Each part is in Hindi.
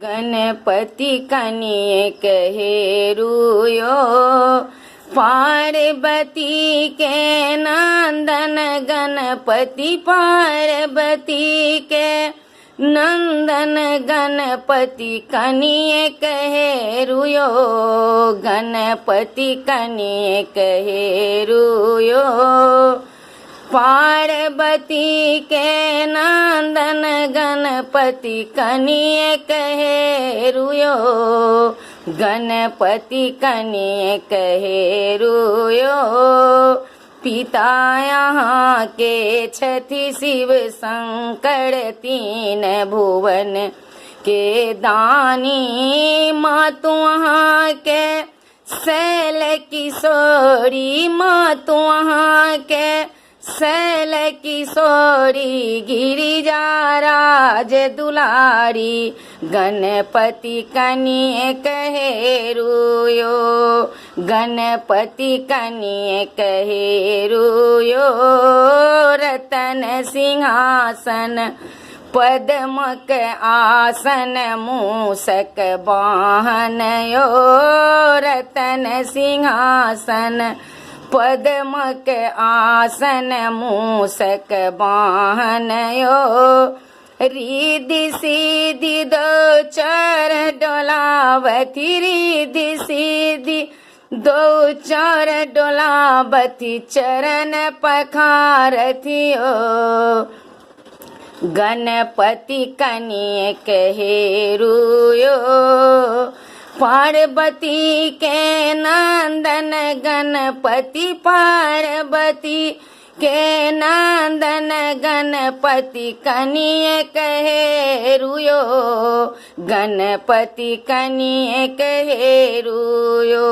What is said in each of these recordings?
गणपति कनिए कहेरुयो पार्वती के नंदन गणपति पार्वती के नंदन गणपति कनिए कहेरुयो गणपति कनिए कहेरुयो पार्वती के नंदन गणपति कनिए कहेरुयो गणपति कनिए कहेरुयो पिता यहाँ के छथि शिव शंकर तीन भुवन के दानी मातु वहाँ के शैल किशोरी मातु वहाँ के शैल किशोरी गिरिजा राज दुलारी गणपति कनिए कहेरुयो गणपति कनिए कहेरुयो रतन सिंहासन पद्मक आसन मूषक वाहनयो रतन सिंहासन पद्मक आसन मूषक वाहनयो रिद्धि सिद्धि दो चर डोलावती रिद्धि सिद्धि दो चर डोलावती चरण पखारथियो गणपति कनिए कहेरुयो पार्वती के नंदन गणपति पार्वती के नंदन गणपति कनिए कहेरुयो गणपति कनिए कहेरुयो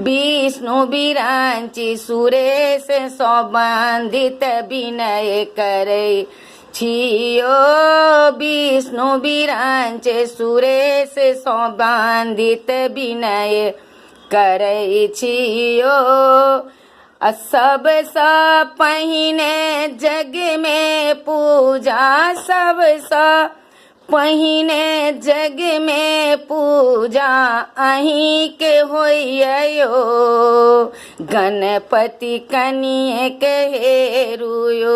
विष्णु बिरांची सुरेश सौबंधित विनय करे छियो विष्णु बिरांच सुरेश सौबंधित विनय करे छियो सब पहिने जग में पूजा सब पहिने जग में पूजा अहीं के होइयो गणपति कनिए कहेरुयो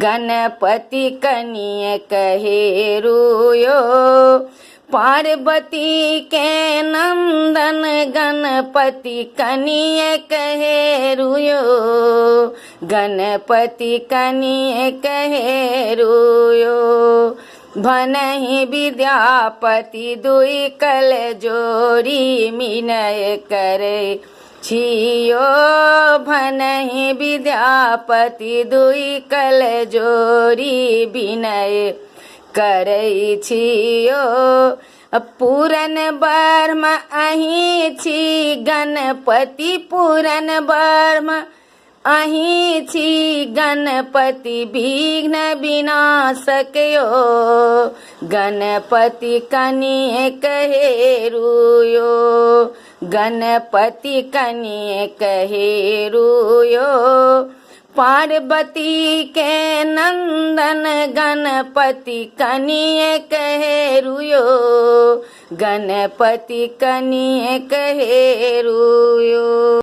गणपति कनिए कहेरुयो पार्वती के नंदन गणपति कनिए कहेरुयो गणपति कनिए कहेरुयो भनहि विद्यापति दुई कल जोरी मिनय करे छियो भनहि विद्यापति दुई कल जोरी विनय करे छियो पूरन ब्रह्म अहीं छी गणपति पूरन ब्रह्म अहीं छी गणपति विघ्न विनाशकयो गणपति कनिए कहेरुयो गणपति कनिए कहेरुयो पार्वती के नंदन गणपति कनिए कहेरुयो गणपति कनिए कहेरुयो।